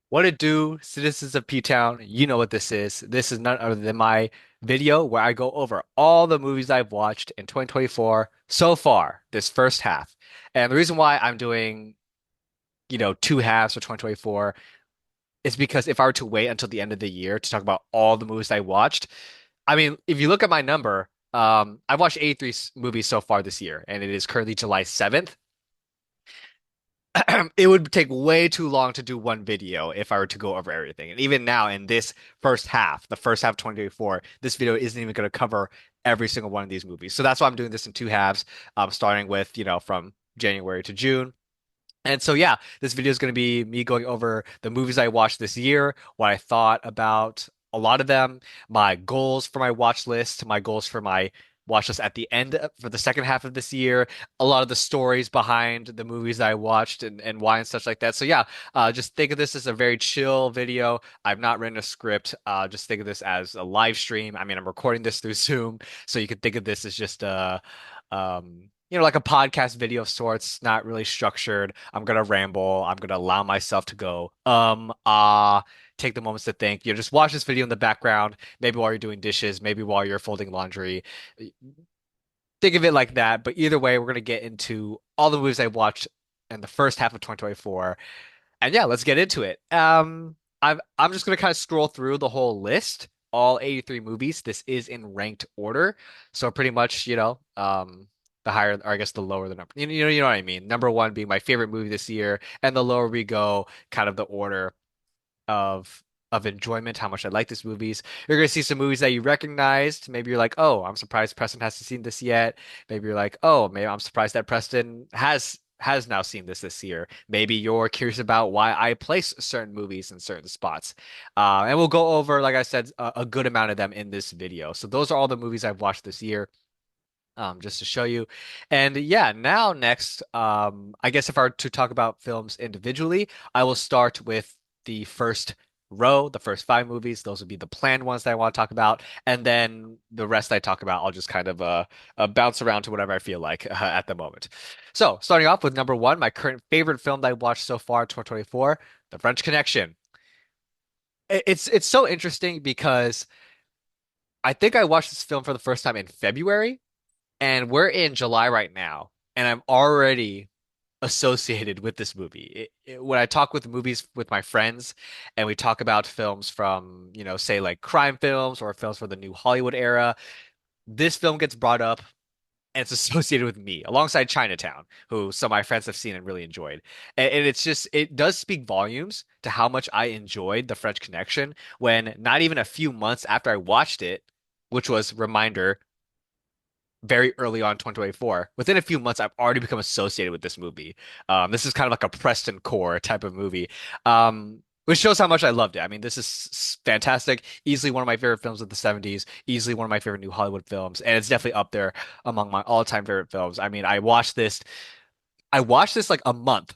What it do, citizens of P-Town? You know what this is. This is none other than my video where I go over all the movies I've watched in 2024 so far, this first half. And the reason why I'm doing, two halves for 2024 is because if I were to wait until the end of the year to talk about all the movies I watched, I mean, if you look at my number, I've watched 83 movies so far this year, and it is currently July 7th. It would take way too long to do one video if I were to go over everything. And even now in this first half, the first half of 2024, this video isn't even going to cover every single one of these movies. So that's why I'm doing this in two halves, starting with, from January to June. And so, yeah, this video is going to be me going over the movies I watched this year, what I thought about a lot of them, my goals for my watch list, my goals for my watch list at the end for the second half of this year, a lot of the stories behind the movies that I watched and why and such like that. So, yeah, just think of this as a very chill video. I've not written a script. Just think of this as a live stream. I mean, I'm recording this through Zoom, so you can think of this as just like a podcast video of sorts, not really structured. I'm gonna ramble. I'm gonna allow myself to go, take the moments to think. Just watch this video in the background, maybe while you're doing dishes, maybe while you're folding laundry. Think of it like that. But either way, we're gonna get into all the movies I watched in the first half of 2024. And yeah, let's get into it. I'm just gonna kind of scroll through the whole list, all 83 movies. This is in ranked order, so pretty much, the higher, or I guess the lower the number. You know what I mean. Number one being my favorite movie this year, and the lower we go, kind of the order of enjoyment, how much I like these movies. You're gonna see some movies that you recognized. Maybe you're like, oh, I'm surprised Preston hasn't seen this yet. Maybe you're like, oh, maybe I'm surprised that Preston has now seen this year. Maybe you're curious about why I place certain movies in certain spots. And we'll go over, like I said, a good amount of them in this video. So those are all the movies I've watched this year. Just to show you. And yeah, now next, I guess if I were to talk about films individually, I will start with the first row, the first five movies. Those would be the planned ones that I want to talk about. And then the rest I talk about, I'll just kind of bounce around to whatever I feel like at the moment. So, starting off with number one, my current favorite film that I watched so far, 2024, The French Connection. It's so interesting because I think I watched this film for the first time in February. And we're in July right now, and I'm already associated with this movie. When I talk with movies with my friends, and we talk about films from, say like crime films or films for the new Hollywood era, this film gets brought up and it's associated with me alongside Chinatown, who some of my friends have seen and really enjoyed. And it's just, it does speak volumes to how much I enjoyed The French Connection when not even a few months after I watched it, which was reminder very early on 2024. Within a few months, I've already become associated with this movie. This is kind of like a Preston Core type of movie, which shows how much I loved it. I mean, this is fantastic. Easily one of my favorite films of the 70s, easily one of my favorite new Hollywood films, and it's definitely up there among my all-time favorite films. I mean, I watched this like a month.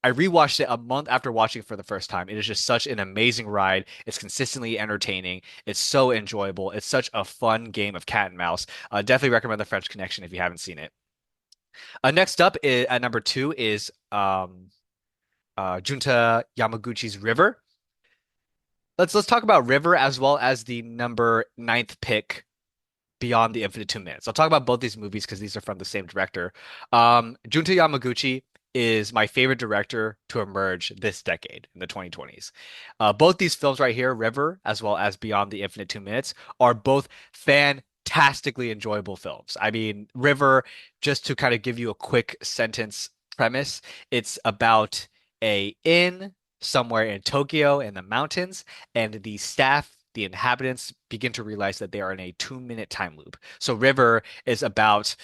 I rewatched it a month after watching it for the first time. It is just such an amazing ride. It's consistently entertaining. It's so enjoyable. It's such a fun game of cat and mouse. Definitely recommend The French Connection if you haven't seen it. Next up at number two is Junta Yamaguchi's River. Let's talk about River as well as the number ninth pick, Beyond the Infinite 2 Minutes. I'll talk about both these movies because these are from the same director. Junta Yamaguchi is my favorite director to emerge this decade in the 2020s. Both these films right here, River as well as Beyond the Infinite 2 Minutes, are both fantastically enjoyable films. I mean, River, just to kind of give you a quick sentence premise, it's about a inn somewhere in Tokyo in the mountains, and the staff, the inhabitants begin to realize that they are in a 2 minute time loop. So River is about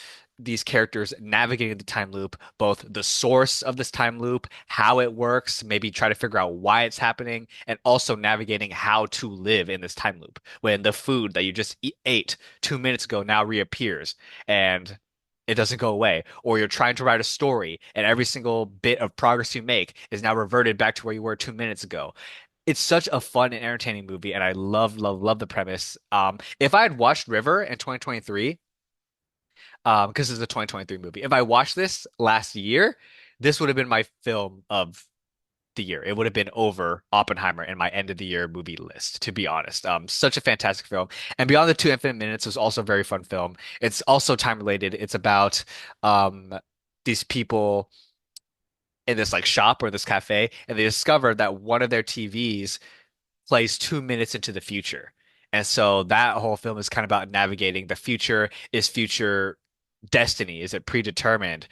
these characters navigating the time loop, both the source of this time loop, how it works, maybe try to figure out why it's happening, and also navigating how to live in this time loop when the food that you just ate 2 minutes ago now reappears and it doesn't go away, or you're trying to write a story and every single bit of progress you make is now reverted back to where you were 2 minutes ago. It's such a fun and entertaining movie, and I love, love, love the premise. If I had watched River in 2023, because it's a 2023 movie, if I watched this last year, this would have been my film of the year. It would have been over Oppenheimer in my end of the year movie list, to be honest. Such a fantastic film. And Beyond the Two Infinite Minutes was also a very fun film. It's also time related. It's about um these people in this like shop or this cafe, and they discover that one of their TVs plays 2 minutes into the future. And so that whole film is kind of about navigating the future. Is future destiny? Is it predetermined?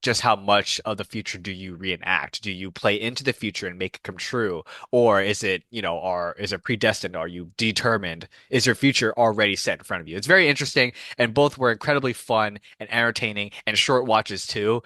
Just how much of the future do you reenact? Do you play into the future and make it come true? Or is it, or is it predestined? Are you determined? Is your future already set in front of you? It's very interesting, and both were incredibly fun and entertaining and short watches too.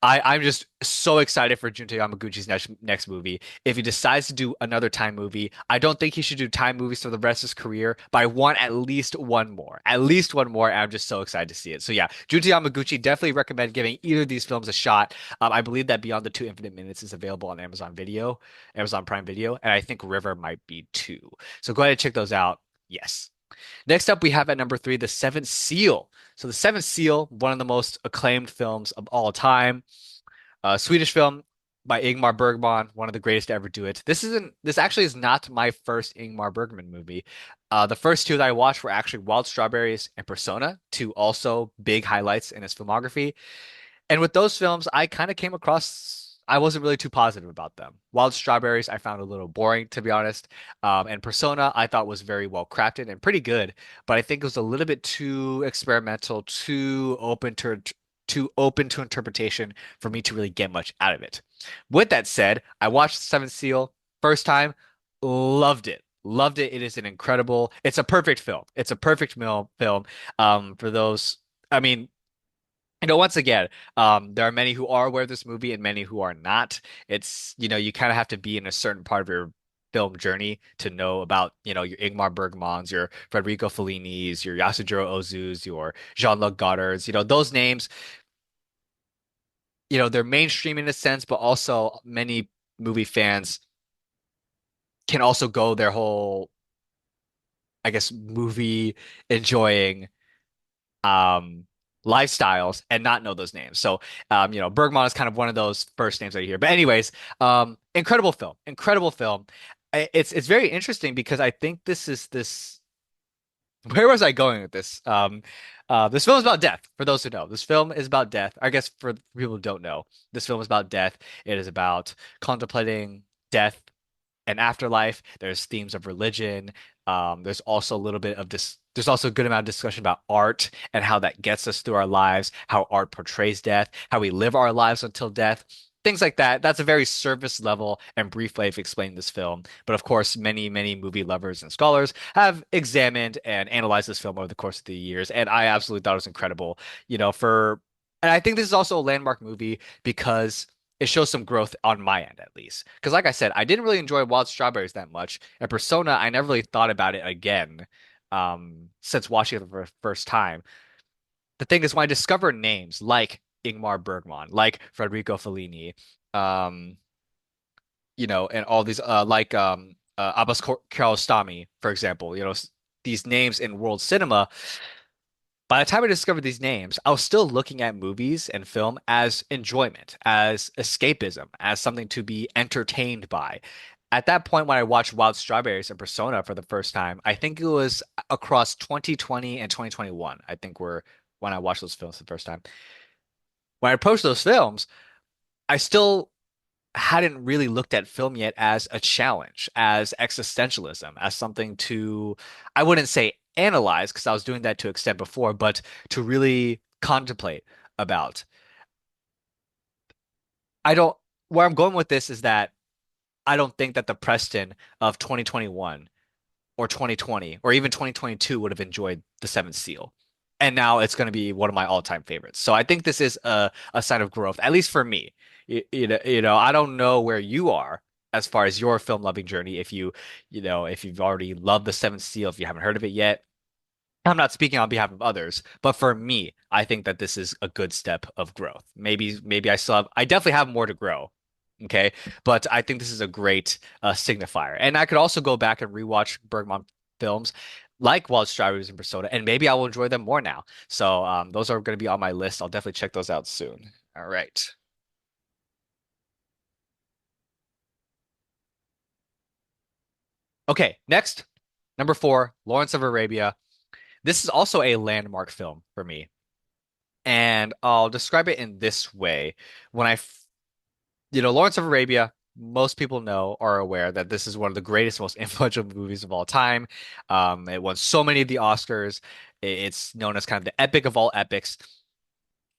I'm just so excited for Junta Yamaguchi's next movie. If he decides to do another time movie, I don't think he should do time movies for the rest of his career, but I want at least one more. At least one more, and I'm just so excited to see it. So yeah, Junta Yamaguchi, definitely recommend giving either of these films a shot. I believe that Beyond the Two Infinite Minutes is available on Amazon Video, Amazon Prime Video, and I think River might be too. So go ahead and check those out. Yes. Next up, we have at number three, The Seventh Seal. So The Seventh Seal, one of the most acclaimed films of all time. Swedish film by Ingmar Bergman, one of the greatest to ever do it. This actually is not my first Ingmar Bergman movie. The first two that I watched were actually Wild Strawberries and Persona, two also big highlights in his filmography. And with those films, I kind of came across, I wasn't really too positive about them. Wild Strawberries, I found a little boring, to be honest. And Persona, I thought was very well crafted and pretty good, but I think it was a little bit too experimental, too open to interpretation for me to really get much out of it. With that said, I watched Seventh Seal first time, loved it. Loved it. It is an incredible, it's a perfect film. It's a perfect film. For those, I mean, once again, there are many who are aware of this movie and many who are not. It's, you kind of have to be in a certain part of your film journey to know about, your Ingmar Bergmans, your Federico Fellinis, your Yasujiro Ozu's, your Jean-Luc Godard's, those names, they're mainstream in a sense, but also many movie fans can also go their whole, I guess, movie enjoying um lifestyles and not know those names. So Bergman is kind of one of those first names that you hear. But anyways, incredible film. Incredible film. It's very interesting because I think this where was I going with this? This film is about death, for those who know. This film is about death. I guess for people who don't know, this film is about death. It is about contemplating death and afterlife. There's themes of religion. There's also a little bit of this. There's also a good amount of discussion about art and how that gets us through our lives, how art portrays death, how we live our lives until death, things like that. That's a very surface level and brief way of explaining this film. But of course, many, many movie lovers and scholars have examined and analyzed this film over the course of the years, and I absolutely thought it was incredible. And I think this is also a landmark movie because it shows some growth on my end at least. Because like I said, I didn't really enjoy Wild Strawberries that much. And Persona, I never really thought about it again since watching it for the first time. The thing is, when I discover names like Ingmar Bergman, like Federico Fellini, um, and all these like Abbas Kiarostami, for example, these names in world cinema, by the time I discovered these names, I was still looking at movies and film as enjoyment, as escapism, as something to be entertained by. At that point, when I watched Wild Strawberries and Persona for the first time, I think it was across 2020 and 2021, I think were when I watched those films for the first time. When I approached those films, I still hadn't really looked at film yet as a challenge, as existentialism, as something to, I wouldn't say analyze, because I was doing that to extent before, but to really contemplate about. I don't, where I'm going with this is that I don't think that the Preston of 2021 or 2020 or even 2022 would have enjoyed The Seventh Seal. And now it's going to be one of my all-time favorites. So I think this is a sign of growth, at least for me. I don't know where you are as far as your film loving journey. If you've already loved The Seventh Seal, if you haven't heard of it yet, I'm not speaking on behalf of others, but for me, I think that this is a good step of growth. Maybe I definitely have more to grow. Okay. But I think this is a great signifier. And I could also go back and rewatch Bergman films like Wild Strawberries and Persona, and maybe I will enjoy them more now. So those are going to be on my list. I'll definitely check those out soon. All right. Okay, next, number four, Lawrence of Arabia. This is also a landmark film for me. And I'll describe it in this way. When Lawrence of Arabia, most people know are aware that this is one of the greatest, most influential movies of all time. It won so many of the Oscars. It's known as kind of the epic of all epics.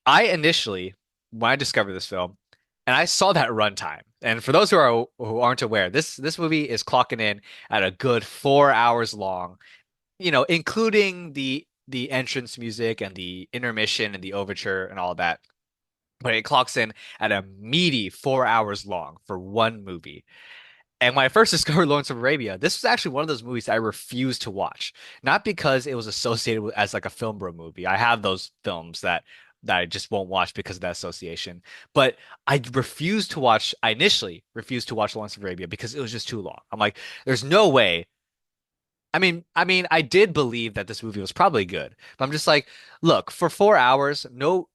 I initially, when I discovered this film, and I saw that runtime. And for those who aren't aware, this movie is clocking in at a good 4 hours long, including the entrance music and the intermission and the overture and all that. But it clocks in at a meaty 4 hours long for one movie. And when I first discovered Lawrence of Arabia, this was actually one of those movies I refused to watch. Not because it was associated with as like a film bro movie. I have those films that I just won't watch because of that association. But I initially refused to watch Lawrence of Arabia because it was just too long. I'm like, there's no way I did believe that this movie was probably good, but I'm just like, look, for 4 hours, no,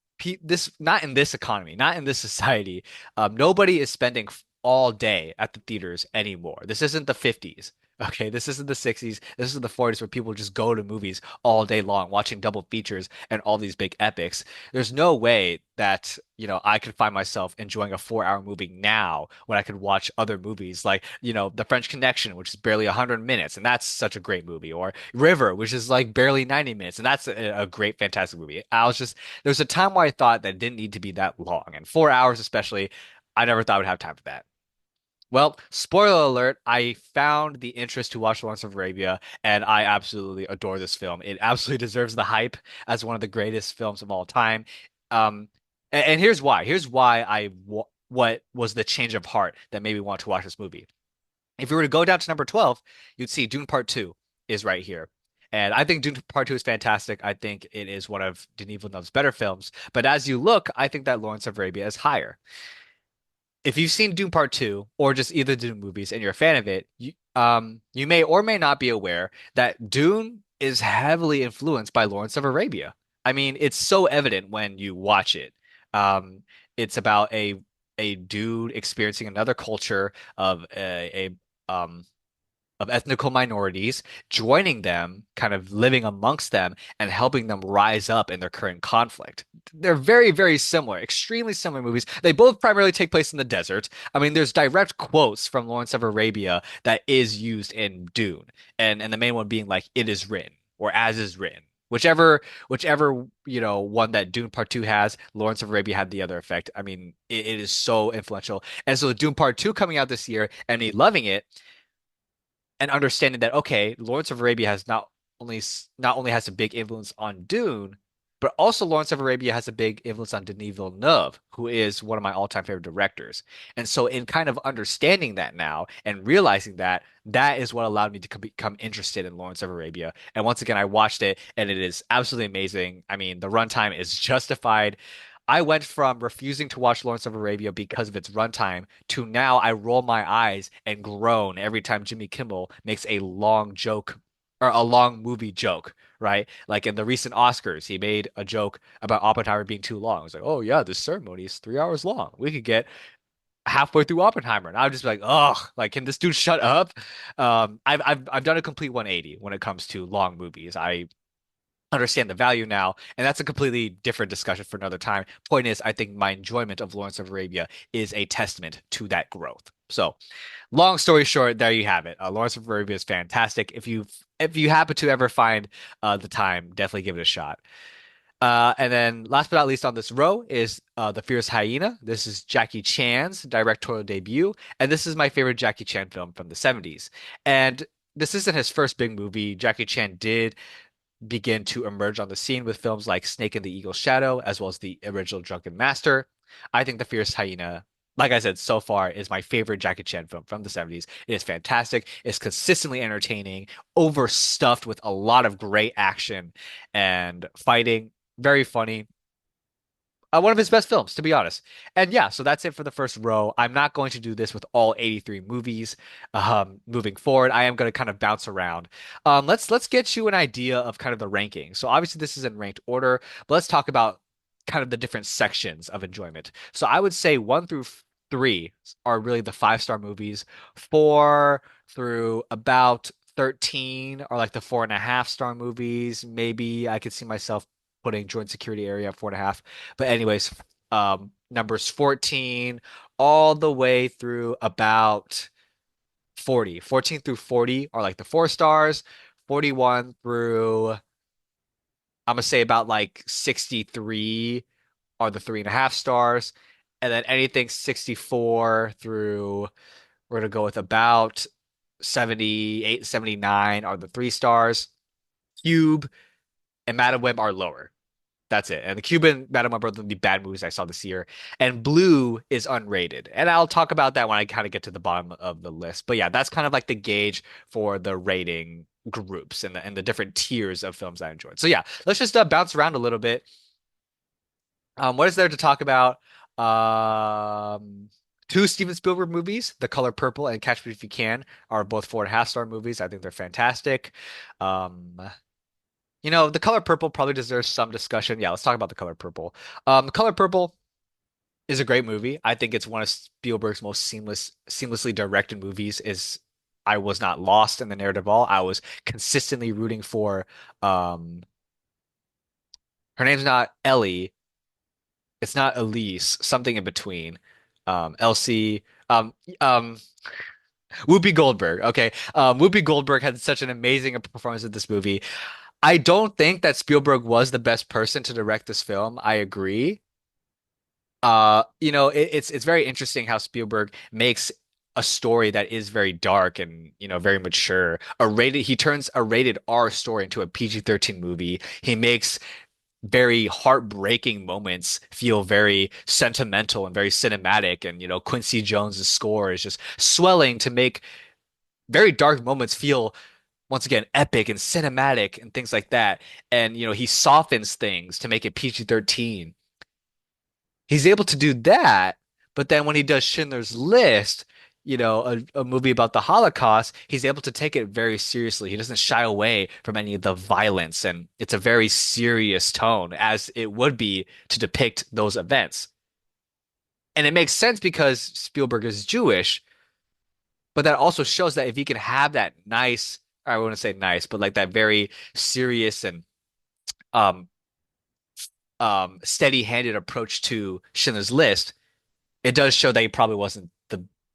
this not in this economy, not in this society. Nobody is spending all day at the theaters anymore. This isn't the 50s. Okay, this isn't the 60s. This is the 40s where people just go to movies all day long, watching double features and all these big epics. There's no way that, I could find myself enjoying a 4 hour movie now when I could watch other movies like, The French Connection, which is barely 100 minutes, and that's such a great movie, or River, which is like barely 90 minutes, and that's a great, fantastic movie. There was a time where I thought that it didn't need to be that long, and 4 hours especially, I never thought I would have time for that. Well, spoiler alert, I found the interest to watch Lawrence of Arabia, and I absolutely adore this film. It absolutely deserves the hype as one of the greatest films of all time. Um, and here's why. Here's why what was the change of heart that made me want to watch this movie. If you were to go down to number 12, you'd see Dune Part 2 is right here. And I think Dune Part 2 is fantastic. I think it is one of Denis Villeneuve's better films. But as you look, I think that Lawrence of Arabia is higher. If you've seen Dune Part 2 or just either Dune movies and you're a fan of it, you may or may not be aware that Dune is heavily influenced by Lawrence of Arabia. I mean, it's so evident when you watch it. It's about a dude experiencing another culture of ethnical minorities, joining them, kind of living amongst them, and helping them rise up in their current conflict. They're very, very similar, extremely similar movies. They both primarily take place in the desert. I mean, there's direct quotes from Lawrence of Arabia that is used in Dune, and the main one being like "It is written" or "As is written." Whichever, one that Dune Part 2 has, Lawrence of Arabia had the other effect. I mean, it is so influential. And so Dune Part 2 coming out this year and me loving it and understanding that okay, Lawrence of Arabia has not only has a big influence on Dune, but also Lawrence of Arabia has a big influence on Denis Villeneuve, who is one of my all-time favorite directors. And so, in kind of understanding that now and realizing that, that is what allowed me to become interested in Lawrence of Arabia. And once again, I watched it, and it is absolutely amazing. I mean, the runtime is justified. I went from refusing to watch Lawrence of Arabia because of its runtime to now I roll my eyes and groan every time Jimmy Kimmel makes a long joke or a long movie joke, right? Like in the recent Oscars, he made a joke about Oppenheimer being too long. It's like, oh yeah, this ceremony is 3 hours long. We could get halfway through Oppenheimer, and I would just be like, ugh, like can this dude shut up? I've done a complete 180 when it comes to long movies. I understand the value now, and that's a completely different discussion for another time. Point is, I think my enjoyment of Lawrence of Arabia is a testament to that growth. So, long story short, there you have it. Lawrence of Arabia is fantastic. If you happen to ever find the time, definitely give it a shot. And then, last but not least on this row is The Fierce Hyena. This is Jackie Chan's directorial debut, and this is my favorite Jackie Chan film from the 70s. And this isn't his first big movie. Jackie Chan did begin to emerge on the scene with films like Snake and the Eagle's Shadow, as well as the original Drunken Master. I think The Fierce Hyena, like I said, so far is my favorite Jackie Chan film from the 70s. It is fantastic. It's consistently entertaining, overstuffed with a lot of great action and fighting. Very funny. One of his best films, to be honest. And yeah, so that's it for the first row. I'm not going to do this with all 83 movies. Moving forward, I am going to kind of bounce around. Let's get you an idea of kind of the ranking. So obviously this is in ranked order, but let's talk about kind of the different sections of enjoyment. So I would say three are really the five-star movies. Four through about 13 are like the 4.5 star movies. Maybe I could see myself putting Joint Security Area at 4.5. But anyways, numbers 14 all the way through about 40. 14 through 40 are like the 4 stars. 41 through I'm gonna say about like 63 are the 3.5 stars. And then anything 64 through, we're gonna go with about 78, 79 are the 3 stars. Cube and Madam Web are lower. That's it. And the Cube and Madam Web are the bad movies I saw this year. And Blue is unrated. And I'll talk about that when I kind of get to the bottom of the list. But yeah, that's kind of like the gauge for the rating groups and the different tiers of films I enjoyed. So yeah, let's just bounce around a little bit. What is there to talk about? Two Steven Spielberg movies, The Color Purple and Catch Me If You Can, are both 4.5 star movies. I think they're fantastic. Um, The Color Purple probably deserves some discussion. Yeah, let's talk about The Color Purple. The Color Purple is a great movie. I think it's one of Spielberg's most seamlessly directed movies. I was not lost in the narrative at all. I was consistently rooting for um her name's not Ellie. It's not Elise, something in between. Elsie, Whoopi Goldberg. Okay. Whoopi Goldberg had such an amazing performance in this movie. I don't think that Spielberg was the best person to direct this film. I agree. It's very interesting how Spielberg makes a story that is very dark and, very mature. He turns a rated R story into a PG-13 movie. He makes very heartbreaking moments feel very sentimental and very cinematic. And, Quincy Jones's score is just swelling to make very dark moments feel, once again, epic and cinematic and things like that. And, he softens things to make it PG-13. He's able to do that, but then when he does Schindler's List, a movie about the Holocaust, he's able to take it very seriously. He doesn't shy away from any of the violence, and it's a very serious tone, as it would be to depict those events. And it makes sense because Spielberg is Jewish, but that also shows that if he can have that nice, I wouldn't say nice, but like that very serious and um steady-handed approach to Schindler's List, it does show that he probably wasn't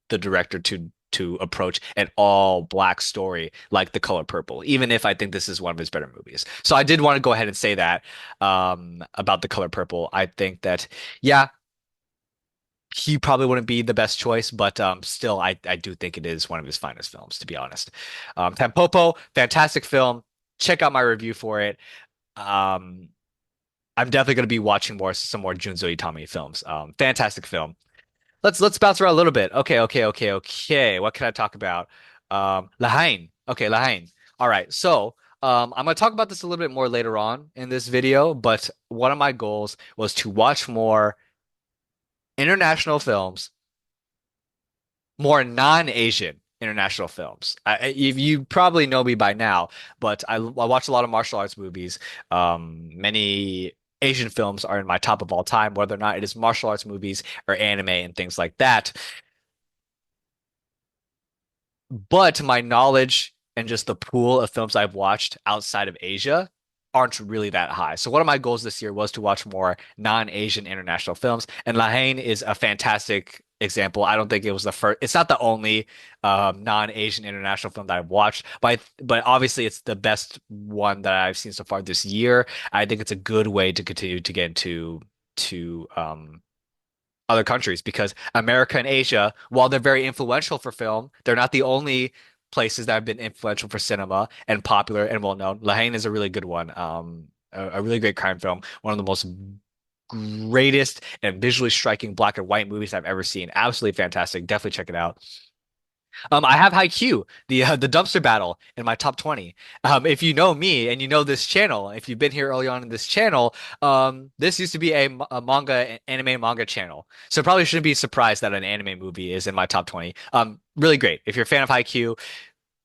the director to approach an all black story like The Color Purple, even if I think this is one of his better movies. So I did want to go ahead and say that about The Color Purple. I think that, yeah, he probably wouldn't be the best choice, but still, I do think it is one of his finest films, to be honest. Tampopo, fantastic film. Check out my review for it. Um, I'm definitely going to be watching some more Junzo Itami films. Fantastic film. Let's bounce around a little bit. Okay. What can I talk about? Lahain. Okay, Lahain. All right. So, I'm gonna talk about this a little bit more later on in this video, but one of my goals was to watch more international films, more non-Asian international films. You probably know me by now, but I watch a lot of martial arts movies. Many Asian films are in my top of all time, whether or not it is martial arts movies or anime and things like that. But my knowledge and just the pool of films I've watched outside of Asia aren't really that high. So one of my goals this year was to watch more non-Asian international films, and La Haine is a fantastic example. I don't think it was the first. It's not the only non-Asian international film that I've watched, but obviously it's the best one that I've seen so far this year. I think it's a good way to continue to get into to other countries because America and Asia, while they're very influential for film, they're not the only places that have been influential for cinema and popular and well known. La Haine is a really good one. A really great crime film, one of the most greatest and visually striking black and white movies I've ever seen. Absolutely fantastic. Definitely check it out. I have Haikyuu, the dumpster battle in my top 20. If you know me and you know this channel, if you've been here early on in this channel, this used to be a anime manga channel. So probably shouldn't be surprised that an anime movie is in my top 20. Really great. If you're a fan of Haikyuu,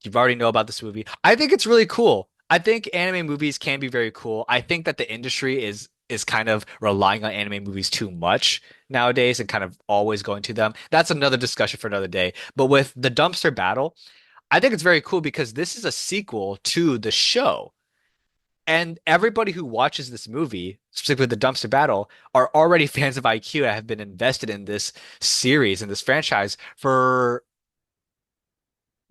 you've already know about this movie. I think it's really cool. I think anime movies can be very cool. I think that the industry is kind of relying on anime movies too much nowadays and kind of always going to them. That's another discussion for another day. But with the dumpster battle, I think it's very cool because this is a sequel to the show. And everybody who watches this movie, specifically the dumpster battle, are already fans of IQ and have been invested in this series and this franchise for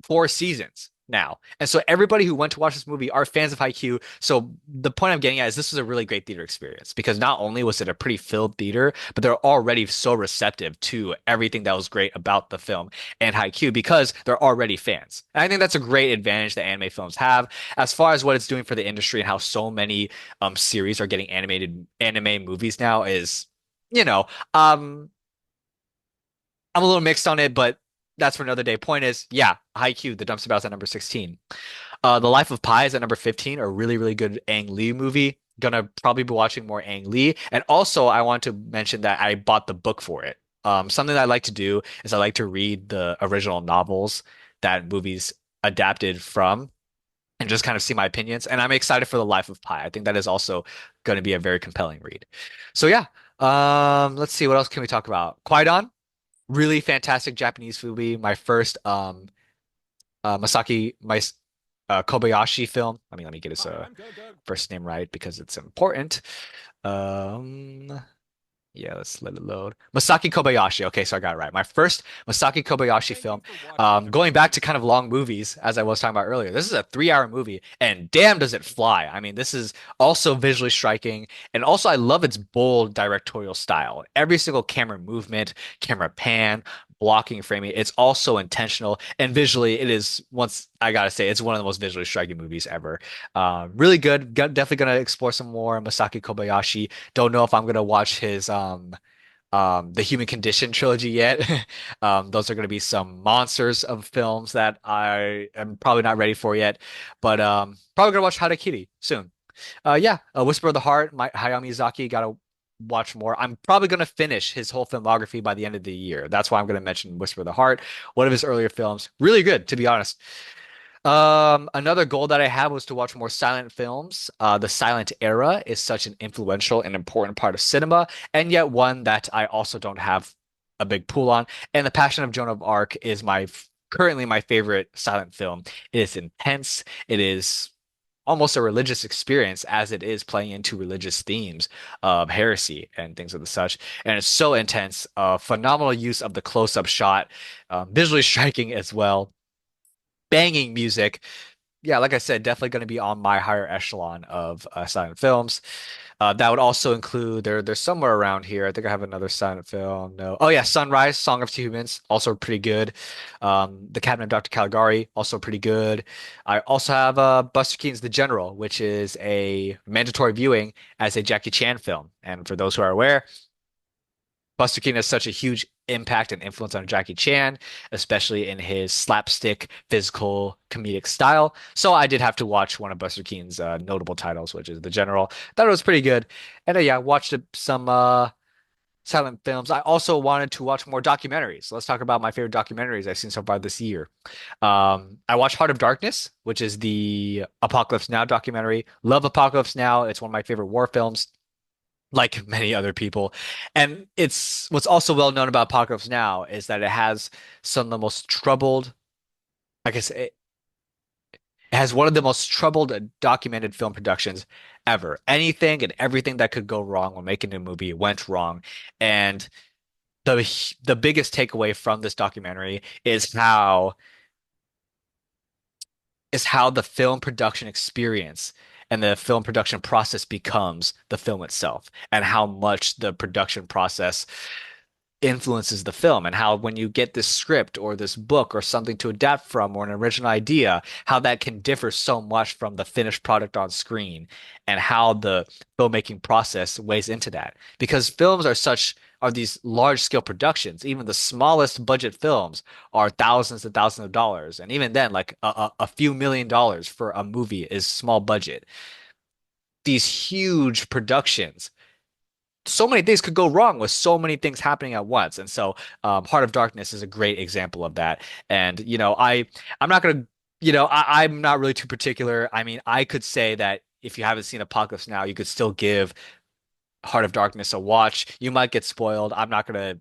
4 seasons now. And so everybody who went to watch this movie are fans of Haikyuu. So the point I'm getting at is this was a really great theater experience because not only was it a pretty filled theater, but they're already so receptive to everything that was great about the film and Haikyuu because they're already fans. And I think that's a great advantage that anime films have as far as what it's doing for the industry and how so many series are getting animated anime movies now is, you know, um I'm a little mixed on it, but that's for another day. Point is, yeah, Haikyuu, the dumpster battle's at number 16. The Life of Pi is at number 15, a really, really good Ang Lee movie. Gonna probably be watching more Ang Lee. And also, I want to mention that I bought the book for it. Something that I like to do is I like to read the original novels that movies adapted from and just kind of see my opinions. And I'm excited for The Life of Pi. I think that is also going to be a very compelling read. So yeah, let's see, what else can we talk about? Kwaidan, really fantastic Japanese movie. My first Masaki my Kobayashi film. I mean, let me get his first name right because it's important. Um, yeah, let's let it load. Masaki Kobayashi. Okay, so I got it right. My first Masaki Kobayashi film. Going back to kind of long movies, as I was talking about earlier, this is a 3 hour movie, and damn, does it fly. I mean, this is also visually striking, and also I love its bold directorial style. Every single camera movement, camera pan, blocking, framing, it's also intentional, and visually, it is, once I gotta say, it's one of the most visually striking movies ever. Really good. Definitely gonna explore some more Masaki Kobayashi. Don't know if I'm gonna watch his the Human Condition trilogy yet. Those are gonna be some monsters of films that I am probably not ready for yet, but probably gonna watch Harakiri soon. Yeah, Whisper of the Heart, my Hayao Miyazaki, gotta watch more. I'm probably gonna finish his whole filmography by the end of the year. That's why I'm gonna mention Whisper of the Heart, one of his earlier films. Really good, to be honest. Another goal that I have was to watch more silent films. The silent era is such an influential and important part of cinema, and yet one that I also don't have a big pool on. And The Passion of Joan of Arc is currently my favorite silent film. It is intense. It is almost a religious experience as it is playing into religious themes of heresy and things of the such. And it's so intense. Phenomenal use of the close-up shot, visually striking as well, banging music. Yeah, like I said, definitely going to be on my higher echelon of silent films. That would also include there's somewhere around here. I think I have another silent film. No. Oh yeah, Sunrise, Song of Two Humans, also pretty good. The Cabinet of Dr. Caligari, also pretty good. I also have Buster Keaton's The General, which is a mandatory viewing as a Jackie Chan film. And for those who are aware, Buster Keaton has such a huge impact and influence on Jackie Chan, especially in his slapstick, physical, comedic style. So I did have to watch one of Buster Keaton's notable titles, which is The General. Thought it was pretty good. And yeah, watched some silent films. I also wanted to watch more documentaries. So let's talk about my favorite documentaries I've seen so far this year. I watched Heart of Darkness, which is the Apocalypse Now documentary. Love Apocalypse Now. It's one of my favorite war films, like many other people. And it's what's also well known about Apocalypse Now is that it has some of the most troubled, I guess it has one of the most troubled documented film productions ever. Anything and everything that could go wrong when making a movie went wrong. And the biggest takeaway from this documentary is how the film production experience and the film production process becomes the film itself, and how much the production process influences the film, and how when you get this script or this book or something to adapt from or an original idea, how that can differ so much from the finished product on screen, and how the filmmaking process weighs into that. Because films are these large scale productions. Even the smallest budget films are thousands and thousands of dollars. And even then, like a few $1 million for a movie is small budget. These huge productions, so many things could go wrong with so many things happening at once. And so Heart of Darkness is a great example of that. And I'm not gonna, I'm not really too particular. I mean, I could say that if you haven't seen Apocalypse Now, you could still give Heart of Darkness a watch. You might get spoiled. I'm not gonna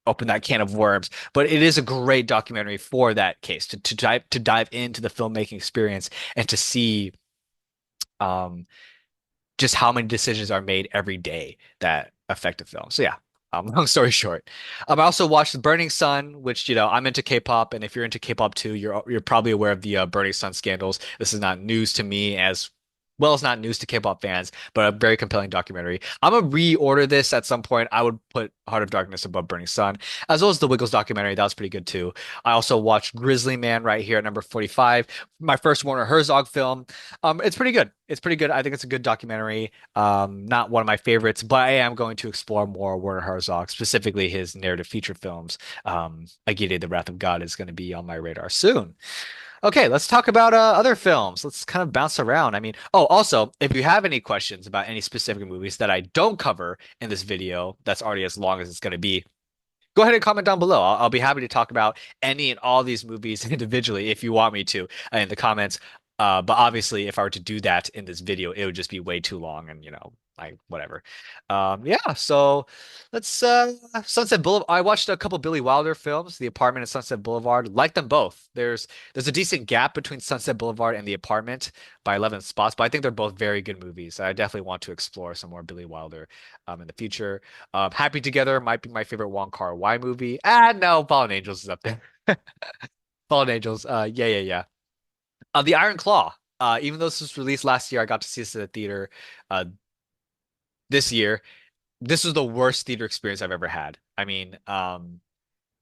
open that can of worms, but it is a great documentary for that case to dive into the filmmaking experience and to see um just how many decisions are made every day that affect a film. So yeah, long story short, I also watched The Burning Sun, which I'm into K-pop, and if you're into K-pop too, you're probably aware of the Burning Sun scandals. This is not news to me as well as not news to K-pop fans, but a very compelling documentary. I'm gonna reorder this at some point. I would put Heart of Darkness above Burning Sun, as well as the Wiggles documentary. That was pretty good too. I also watched Grizzly Man right here at number 45, my first Werner Herzog film. It's pretty good. It's pretty good. I think it's a good documentary. Not one of my favorites, but I am going to explore more Werner Herzog, specifically his narrative feature films. Aguirre, The Wrath of God is going to be on my radar soon. Okay, let's talk about other films. Let's kind of bounce around. I mean, oh, also, if you have any questions about any specific movies that I don't cover in this video, that's already as long as it's going to be, go ahead and comment down below. I'll be happy to talk about any and all these movies individually if you want me to in the comments. But obviously, if I were to do that in this video, it would just be way too long and, like whatever. Yeah, so let's Sunset Boulevard. I watched a couple Billy Wilder films, The Apartment and Sunset Boulevard. Like them both. There's a decent gap between Sunset Boulevard and The Apartment by 11 spots, but I think they're both very good movies. I definitely want to explore some more Billy Wilder in the future. Happy Together might be my favorite Wong Kar-wai movie. Ah, no, Fallen Angels is up there. Fallen Angels. Yeah, yeah, yeah. The Iron Claw. Even though this was released last year, I got to see this at the theater uh, this year. This was the worst theater experience I've ever had. I mean,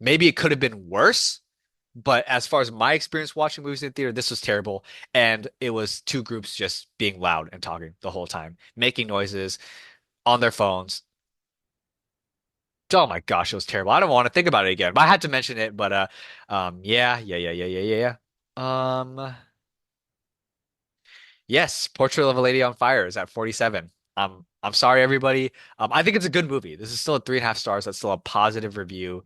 maybe it could have been worse, but as far as my experience watching movies in theater, this was terrible. And it was two groups just being loud and talking the whole time, making noises on their phones. Oh my gosh, it was terrible. I don't want to think about it again. But I had to mention it. But yeah, yeah, yeah, yeah, yeah, yeah, yeah. Yes, Portrait of a Lady on Fire is at 47. I'm sorry, everybody. I think it's a good movie. This is still a 3.5 stars. That's still a positive review.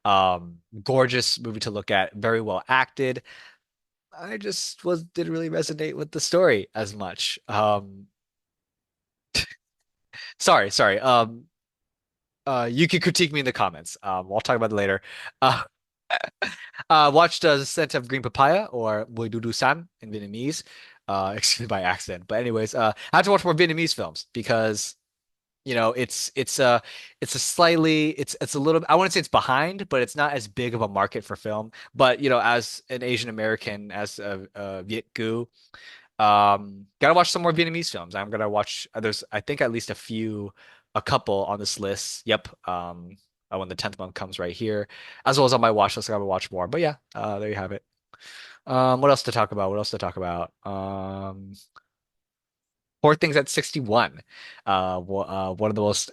Gorgeous movie to look at. Very well acted. I just didn't really resonate with the story as much. Sorry, sorry. You can critique me in the comments. I'll talk about it later. Uh, watched Scent of Green Papaya or Mùi Đu San in Vietnamese. Excuse me by accident. But anyways, I have to watch more Vietnamese films because it's a slightly it's a little I wouldn't say it's behind, but it's not as big of a market for film. But as an Asian American, as a Viet Gu, gotta watch some more Vietnamese films. I'm gonna watch. There's I think at least a couple on this list. Yep. When the 10th month comes right here, as well as on my watch list, I gotta watch more. But yeah, there you have it. What else to talk about? What else to talk about? Poor Things at 61. One of the most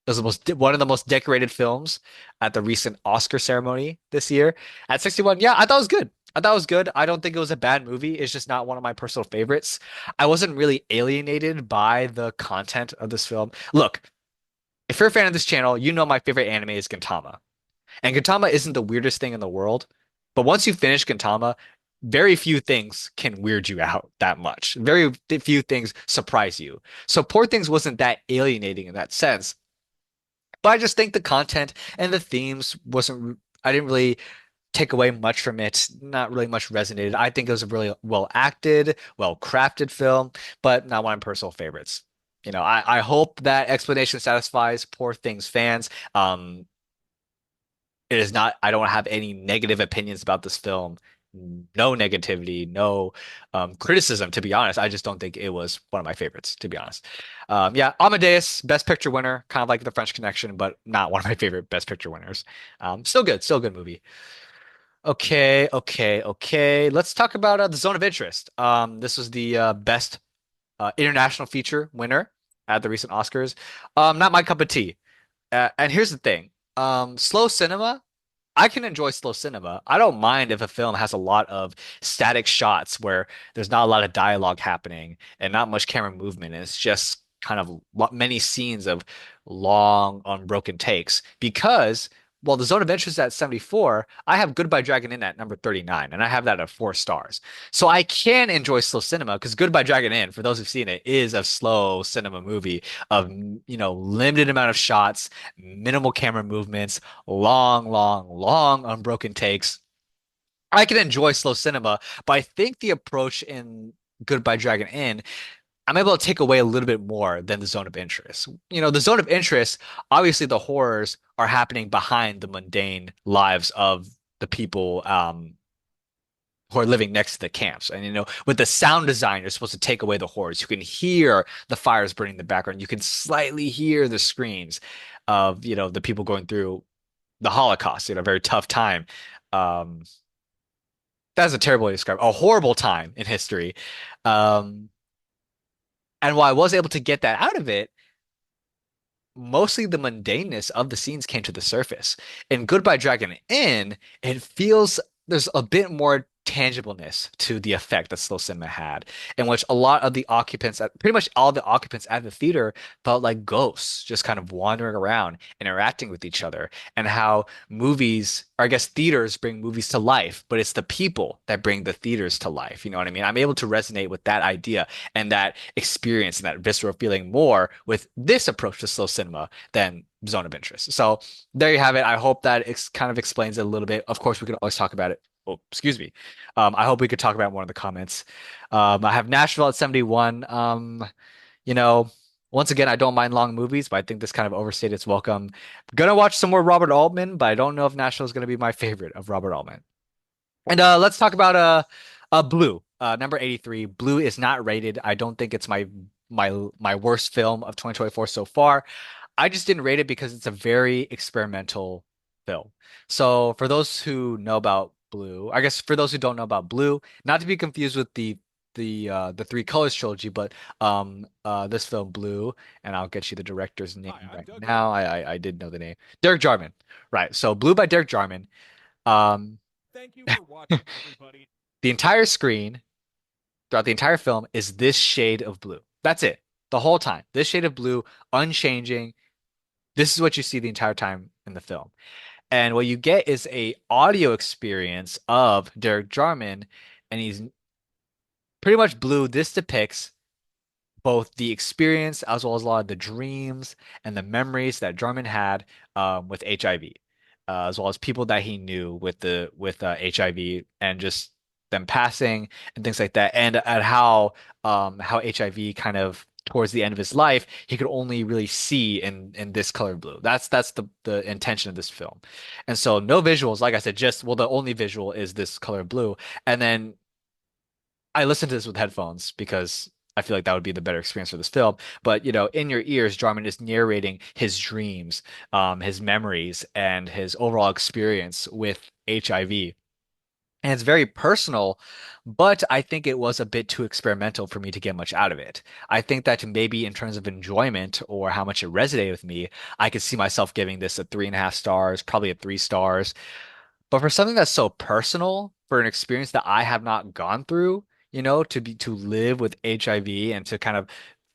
was the most one of the most decorated films at the recent Oscar ceremony this year. At 61, yeah, I thought it was good. I thought it was good. I don't think it was a bad movie. It's just not one of my personal favorites. I wasn't really alienated by the content of this film. Look, if you're a fan of this channel, you know my favorite anime is Gintama. And Gintama isn't the weirdest thing in the world, but once you finish Gintama, very few things can weird you out that much. Very few things surprise you. So Poor Things wasn't that alienating in that sense. But I just think the content and the themes I didn't really take away much from it. Not really much resonated. I think it was a really well acted, well crafted film, but not one of my personal favorites. I hope that explanation satisfies Poor Things fans. It is not, I don't have any negative opinions about this film. No negativity, no criticism, to be honest. I just don't think it was one of my favorites, to be honest. Yeah, Amadeus, Best Picture winner, kind of like The French Connection, but not one of my favorite Best Picture winners. Still a good movie. Okay, okay, okay. Let's talk about The Zone of Interest. This was the best international feature winner at the recent Oscars. Not my cup of tea. And here's the thing. Slow cinema, I can enjoy slow cinema. I don't mind if a film has a lot of static shots where there's not a lot of dialogue happening and not much camera movement. And it's just kind of many scenes of long, unbroken takes. Because well, the Zone of Interest at 74, I have Goodbye Dragon Inn at number 39, and I have that at 4 stars. So I can enjoy slow cinema because Goodbye Dragon Inn, for those who've seen it, is a slow cinema movie of, limited amount of shots, minimal camera movements, long, long, long unbroken takes. I can enjoy slow cinema, but I think the approach in Goodbye Dragon Inn, I'm able to take away a little bit more than the zone of interest. The zone of interest, obviously the horrors are happening behind the mundane lives of the people who are living next to the camps. And with the sound design, you're supposed to take away the horrors. You can hear the fires burning in the background. You can slightly hear the screams of, the people going through the Holocaust, a very tough time. Um, that's a terrible way to describe a horrible time in history. Um, and while I was able to get that out of it, mostly the mundaneness of the scenes came to the surface. In Goodbye Dragon Inn, it feels there's a bit more tangibleness to the effect that slow cinema had, in which a lot of the occupants, pretty much all the occupants at the theater, felt like ghosts, just kind of wandering around, interacting with each other, and how movies, or I guess theaters, bring movies to life, but it's the people that bring the theaters to life. You know what I mean? I'm able to resonate with that idea and that experience and that visceral feeling more with this approach to slow cinema than Zone of Interest. So there you have it. I hope that kind of explains it a little bit. Of course, we could always talk about it. Oh, excuse me. I hope we could talk about more in the comments. I have Nashville at 71. You know, once again, I don't mind long movies, but I think this kind of overstayed its welcome. Gonna watch some more Robert Altman, but I don't know if Nashville is gonna be my favorite of Robert Altman. And let's talk about Blue. Number 83. Blue is not rated. I don't think it's my worst film of 2024 so far. I just didn't rate it because it's a very experimental film. So for those who know about Blue, I guess for those who don't know about Blue, not to be confused with the Three Colors trilogy, but this film Blue, and I'll get you the director's name right now. I did know the name. Derek Jarman. Right. So Blue by Derek Jarman. Um the entire screen throughout the entire film is this shade of blue. That's it. The whole time. This shade of blue, unchanging. This is what you see the entire time in the film. And what you get is a audio experience of Derek Jarman, and he's pretty much blue. This depicts both the experience as well as a lot of the dreams and the memories that Jarman had with HIV, as well as people that he knew with HIV and just them passing and things like that, and at how HIV kind of towards the end of his life he could only really see in this color blue. That's the intention of this film, and so no visuals, like I said, just well the only visual is this color blue, and then I listened to this with headphones because I feel like that would be the better experience for this film. But in your ears, Jarman is narrating his dreams, his memories, and his overall experience with HIV. And it's very personal, but I think it was a bit too experimental for me to get much out of it. I think that maybe in terms of enjoyment or how much it resonated with me, I could see myself giving this a 3.5 stars, probably a 3 stars. But for something that's so personal, for an experience that I have not gone through, to live with HIV and to kind of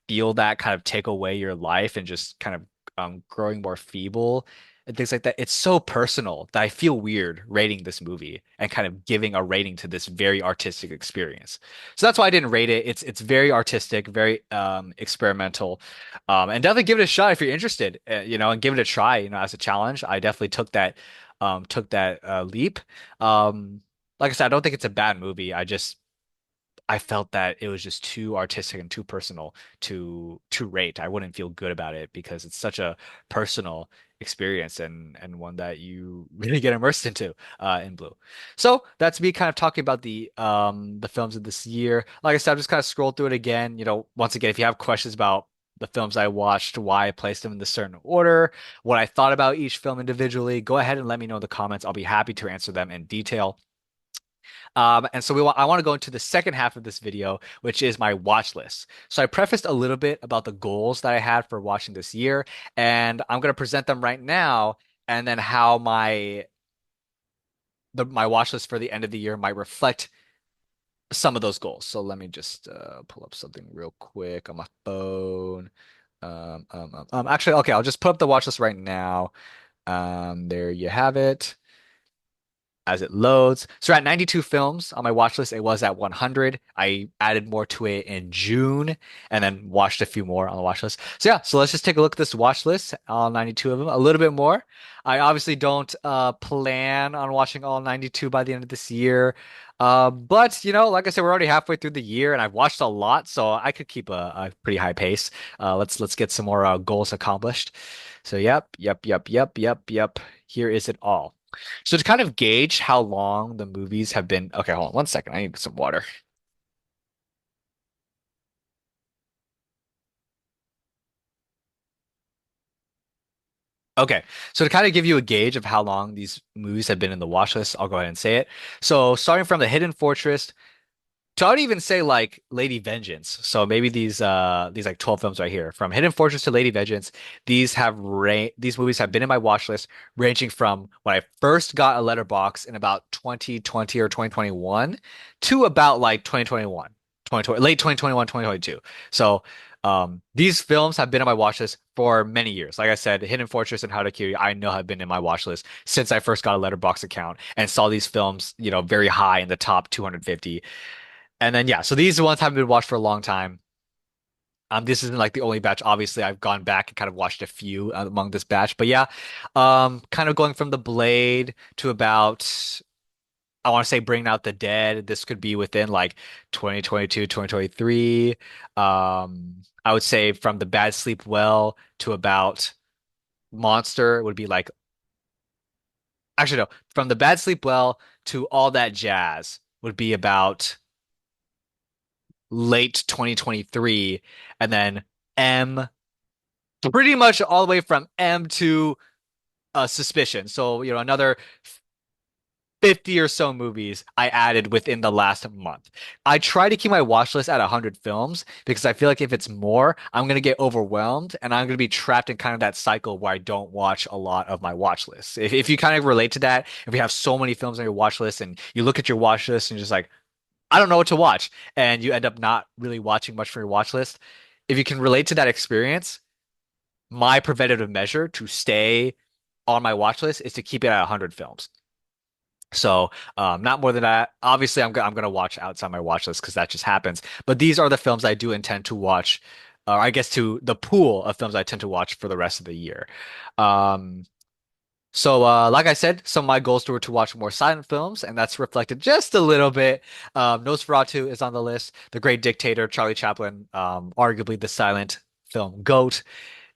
feel that kind of take away your life and just kind of growing more feeble and things like that. It's so personal that I feel weird rating this movie and kind of giving a rating to this very artistic experience. So that's why I didn't rate it. It's very artistic, very experimental, and definitely give it a shot if you're interested. And give it a try. As a challenge. I definitely took that leap. Like I said, I don't think it's a bad movie. I felt that it was just too artistic and too personal to rate. I wouldn't feel good about it because it's such a personal experience and one that you really get immersed into in Blue. So that's me kind of talking about the films of this year. Like I said, I'm just kind of scroll through it again. Once again, if you have questions about the films I watched, why I placed them in this certain order, what I thought about each film individually, go ahead and let me know in the comments. I'll be happy to answer them in detail. And so I want to go into the second half of this video, which is my watch list. So I prefaced a little bit about the goals that I had for watching this year, and I'm going to present them right now, and then how my watch list for the end of the year might reflect some of those goals. So let me just pull up something real quick on my phone. Actually, okay, I'll just put up the watch list right now. There you have it as it loads. So we're at 92 films on my watch list. It was at 100. I added more to it in June and then watched a few more on the watch list. So yeah, so let's just take a look at this watch list, all 92 of them, a little bit more. I obviously don't plan on watching all 92 by the end of this year. But like I said, we're already halfway through the year and I've watched a lot, so I could keep a pretty high pace. Let's get some more goals accomplished. So yep. Here is it all. So to kind of gauge how long the movies have been, okay, hold on 1 second. I need some water. Okay, so to kind of give you a gauge of how long these movies have been in the watch list, I'll go ahead and say it. So starting from The Hidden Fortress, so I would even say like Lady Vengeance. So maybe these like 12 films right here, from Hidden Fortress to Lady Vengeance, these movies have been in my watch list ranging from when I first got a letterbox in about 2020 or 2021 to about like 2021, 2020, late 2021, 2022. So these films have been on my watch list for many years. Like I said, Hidden Fortress and How to Kill You, I know have been in my watch list since I first got a letterbox account and saw these films, very high in the top 250. And then yeah, so these ones haven't been watched for a long time. This isn't like the only batch. Obviously, I've gone back and kind of watched a few among this batch. But yeah, kind of going from The Blade to about I want to say Bringing Out the Dead. This could be within like 2022, 2023. I would say from The Bad Sleep Well to about Monster would be like actually no, from The Bad Sleep Well to All That Jazz would be about late 2023, and then M pretty much all the way from M to Suspicion. So, another 50 or so movies I added within the last month. I try to keep my watch list at 100 films because I feel like if it's more, I'm going to get overwhelmed and I'm going to be trapped in kind of that cycle where I don't watch a lot of my watch list. If you kind of relate to that, if you have so many films on your watch list and you look at your watch list and you're just like, I don't know what to watch, and you end up not really watching much from your watch list. If you can relate to that experience, my preventative measure to stay on my watch list is to keep it at 100 films. So, not more than that. Obviously, I'm gonna watch outside my watch list because that just happens. But these are the films I do intend to watch, or I guess to the pool of films I tend to watch for the rest of the year. Um, so, like I said, some of my goals were to watch more silent films, and that's reflected just a little bit. Nosferatu is on the list. The Great Dictator, Charlie Chaplin, arguably the silent film GOAT,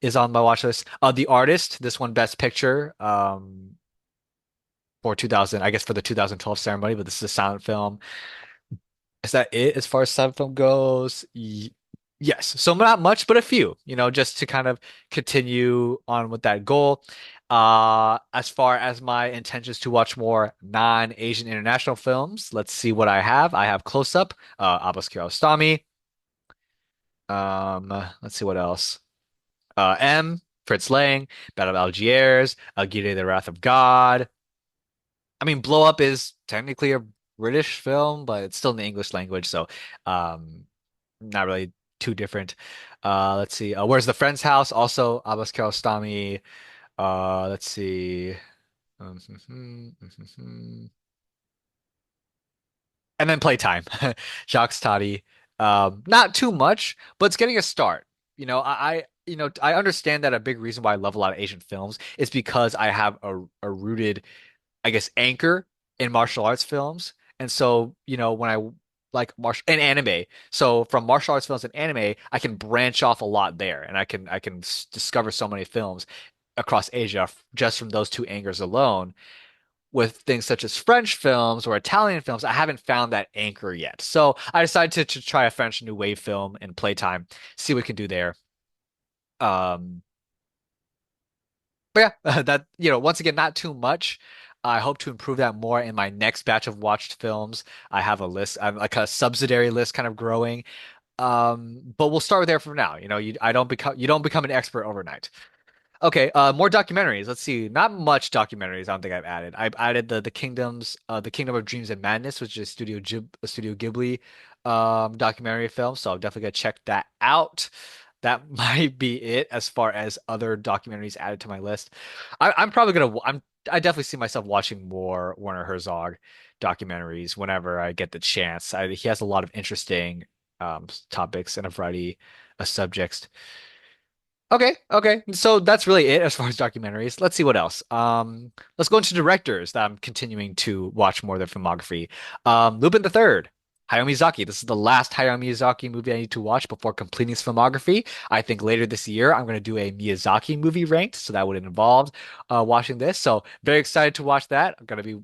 is on my watch list. The Artist, this one Best Picture, for 2000, I guess for the 2012 ceremony, but this is a silent film. Is that it as far as silent film goes? Yes. So not much, but a few, just to kind of continue on with that goal. As far as my intentions to watch more non-Asian international films, let's see what I have. I have Close Up, Abbas Kiarostami. Let's see what else. M, Fritz Lang, Battle of Algiers, Aguirre, The Wrath of God. I mean, Blow Up is technically a British film, but it's still in the English language, so um, not really too different. Let's see. Where's the Friend's House? Also, Abbas Kiarostami. Let's see. And then Playtime, Jacques Tati. Not too much, but it's getting a start. I understand that a big reason why I love a lot of Asian films is because I have a rooted, I guess, anchor in martial arts films. And so, when I like martial and anime, so from martial arts films and anime, I can branch off a lot there, and I can discover so many films across Asia just from those two anchors alone. With things such as French films or Italian films, I haven't found that anchor yet. So I decided to try a French New Wave film in Playtime, see what we can do there. Um, but yeah, that, once again, not too much. I hope to improve that more in my next batch of watched films. I have a list, I'm like a subsidiary list kind of growing. But we'll start there for now. You don't become an expert overnight. Okay, more documentaries. Let's see. Not much documentaries. I don't think I've added. I've added the Kingdom of Dreams and Madness, which is a Studio Ghibli documentary film. So I'm definitely gonna check that out. that might be it as far as other documentaries added to my list. I'm probably gonna I definitely see myself watching more Werner Herzog documentaries whenever I get the chance. He has a lot of interesting topics and a variety of subjects. Okay, okay. So that's really it as far as documentaries. Let's see what else. Let's go into directors that I'm continuing to watch more of their filmography. Lupin the Third, Hayao Miyazaki. This is the last Hayao Miyazaki movie I need to watch before completing his filmography. I think later this year I'm going to do a Miyazaki movie ranked, so that would involve watching this. So very excited to watch that. I'm gonna be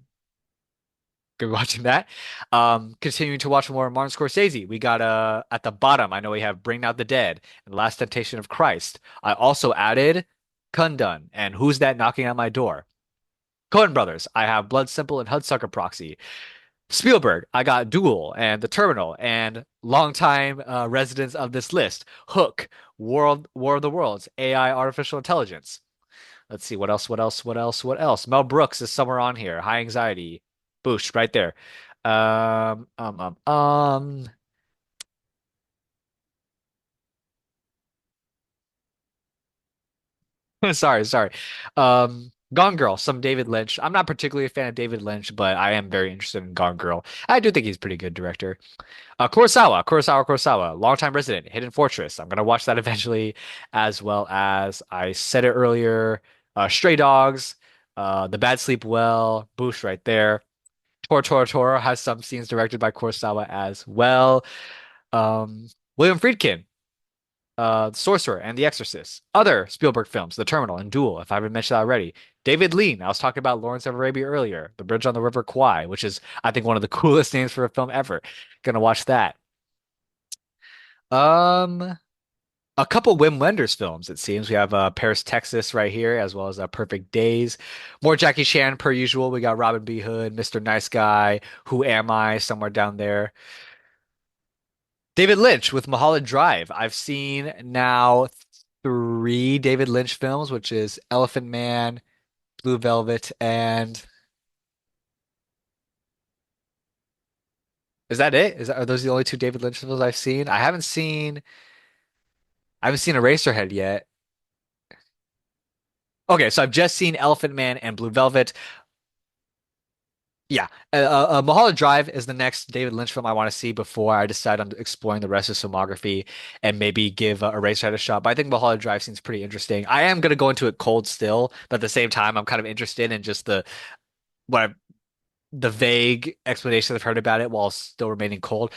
watching that. Continuing to watch more Martin Scorsese. We got at the bottom. I know we have Bring Out the Dead and Last Temptation of Christ. I also added Kundun and Who's That Knocking at My Door. Coen Brothers. I have Blood Simple and Hudsucker Proxy. Spielberg. I got Duel and The Terminal and longtime residents of this list. Hook, War of the Worlds, AI, Artificial Intelligence. Let's see what else, what else, what else, what else. Mel Brooks is somewhere on here. High Anxiety. Boosh, right there. Um, um, um, um. Sorry, sorry. Gone Girl, some David Lynch. I'm not particularly a fan of David Lynch, but I am very interested in Gone Girl. I do think he's a pretty good director. Kurosawa, longtime resident, Hidden Fortress. I'm gonna watch that eventually, as well as I said it earlier, Stray Dogs, The Bad Sleep Well, Boosh right there. Tor has some scenes directed by Kurosawa as well. William Friedkin, The Sorcerer and The Exorcist. Other Spielberg films, The Terminal and Duel, if I haven't mentioned that already. David Lean, I was talking about Lawrence of Arabia earlier. The Bridge on the River Kwai, which is, I think, one of the coolest names for a film ever. Gonna watch that. Um, a couple Wim Wenders films, it seems. We have Paris, Texas right here, as well as Perfect Days. More Jackie Chan per usual. We got Robin B. Hood, Mr. Nice Guy, Who Am I, somewhere down there. David Lynch with Mulholland Drive. I've seen now three David Lynch films, which is Elephant Man, Blue Velvet, and is that it? Are those the only two David Lynch films I've seen? I haven't seen Eraserhead yet. Okay, so I've just seen Elephant Man and Blue Velvet. Yeah, Mulholland Drive is the next David Lynch film I want to see before I decide on exploring the rest of his filmography and maybe give Eraserhead a shot. But I think Mulholland Drive seems pretty interesting. I am going to go into it cold still, but at the same time, I'm kind of interested in just what I've, the vague explanations I've heard about it while still remaining cold.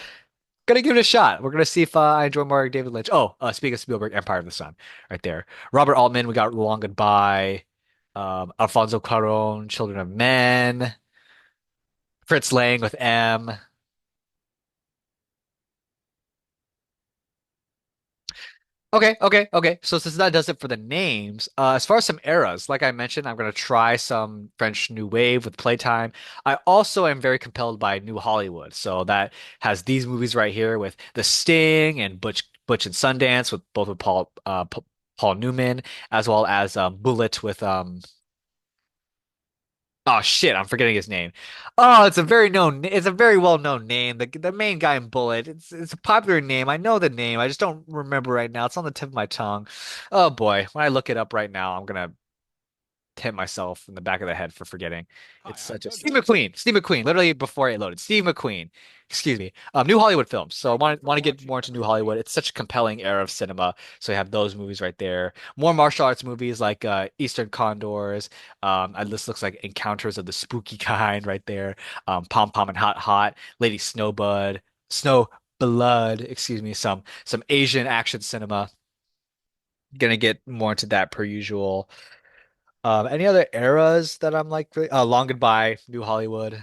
Gonna give it a shot. We're gonna see if I enjoy more David Lynch. Oh, speaking of Spielberg, Empire of the Sun, right there. Robert Altman, we got Long Goodbye. Alfonso Cuarón, Children of Men. Fritz Lang with M. Okay, okay, okay. So since that does it for the names, as far as some eras, like I mentioned, I'm gonna try some French New Wave with Playtime. I also am very compelled by New Hollywood, so that has these movies right here with The Sting and Butch and Sundance with both with Paul Newman, as well as Bullet with oh shit, I'm forgetting his name. Oh, it's a very well-known name. The main guy in Bullet. It's a popular name. I know the name. I just don't remember right now. It's on the tip of my tongue. Oh boy, when I look it up right now, I'm gonna hit myself in the back of the head for forgetting. It's such a Steve McQueen. Steve McQueen. Literally before it loaded. Steve McQueen. Excuse me. New Hollywood films. So I want to get more into New Hollywood. It's such a compelling era of cinema. So you have those movies right there. More martial arts movies like Eastern Condors. And this looks like Encounters of the Spooky Kind right there. Pom Pom and Hot Hot. Lady Snowblood. Snow Blood. Excuse me. Some Asian action cinema. Gonna get more into that per usual. Any other eras that I'm like, Long Goodbye, New Hollywood.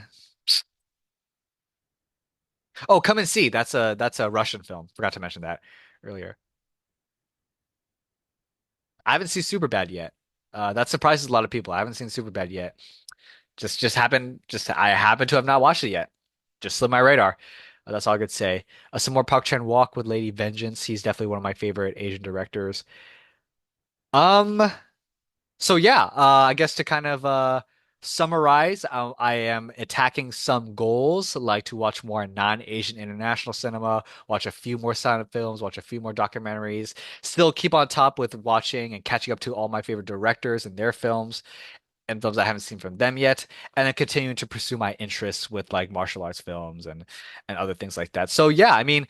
Oh, Come and See. That's a Russian film. Forgot to mention that earlier. I haven't seen Superbad yet. That surprises a lot of people. I haven't seen Superbad yet. Just I happen to have not watched it yet. Just slid my radar. That's all I could say. Some more Park Chan-wook with Lady Vengeance. He's definitely one of my favorite Asian directors. Um, so yeah, I guess to kind of summarize, I am attacking some goals, like to watch more non-Asian international cinema, watch a few more silent films, watch a few more documentaries, still keep on top with watching and catching up to all my favorite directors and their films and films I haven't seen from them yet, and then continuing to pursue my interests with like martial arts films and other things like that. So yeah, I mean,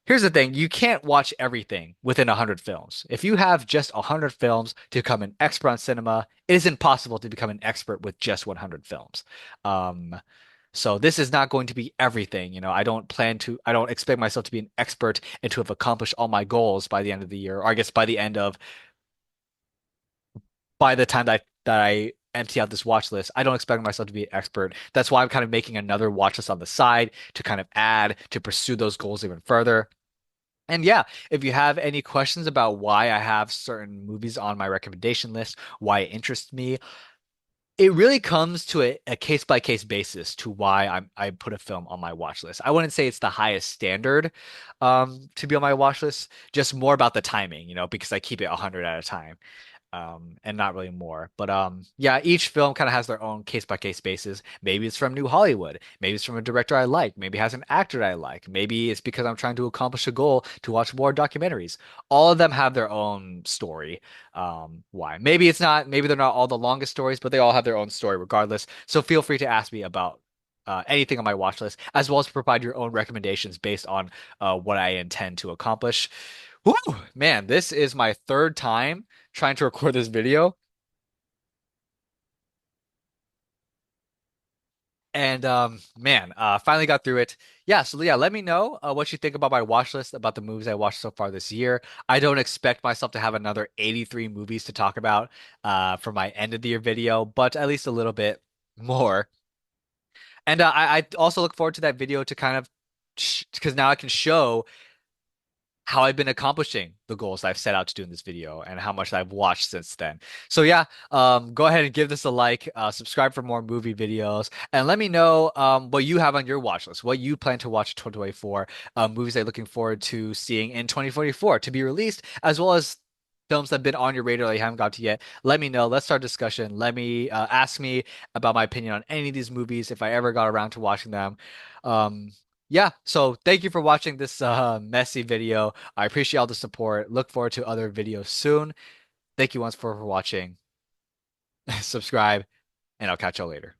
here's the thing, you can't watch everything within 100 films. If you have just 100 films to become an expert on cinema, it is impossible to become an expert with just 100 films. Um, so this is not going to be everything. I don't expect myself to be an expert and to have accomplished all my goals by the end of the year, or I guess by the time that I empty out this watch list. I don't expect myself to be an expert. That's why I'm kind of making another watch list on the side to kind of add to pursue those goals even further. And yeah, if you have any questions about why I have certain movies on my recommendation list, why it interests me, it really comes to a case by case basis to why I put a film on my watch list. I wouldn't say it's the highest standard to be on my watch list, just more about the timing, because I keep it 100 at a time and not really more. But yeah, each film kind of has their own case by case basis. Maybe it's from New Hollywood. Maybe it's from a director I like. Maybe it has an actor I like. Maybe it's because I'm trying to accomplish a goal to watch more documentaries. All of them have their own story. Why? Maybe it's not, maybe they're not all the longest stories, but they all have their own story regardless. So feel free to ask me about anything on my watch list, as well as provide your own recommendations based on what I intend to accomplish. Whew, man, this is my third time trying to record this video and man, finally got through it. Yeah, so yeah, let me know what you think about my watch list, about the movies I watched so far this year. I don't expect myself to have another 83 movies to talk about for my end of the year video, but at least a little bit more. And I also look forward to that video to kind of because now I can show how I've been accomplishing the goals I've set out to do in this video and how much I've watched since then. So yeah, go ahead and give this a like, subscribe for more movie videos, and let me know what you have on your watch list, what you plan to watch in 2024, movies that you're looking forward to seeing in 2024 to be released, as well as films that have been on your radar that you haven't got to yet. Let me know. Let's start discussion. Let me ask me about my opinion on any of these movies if I ever got around to watching them. Um, yeah, so thank you for watching this messy video. I appreciate all the support. Look forward to other videos soon. Thank you once for watching. Subscribe, and I'll catch y'all later.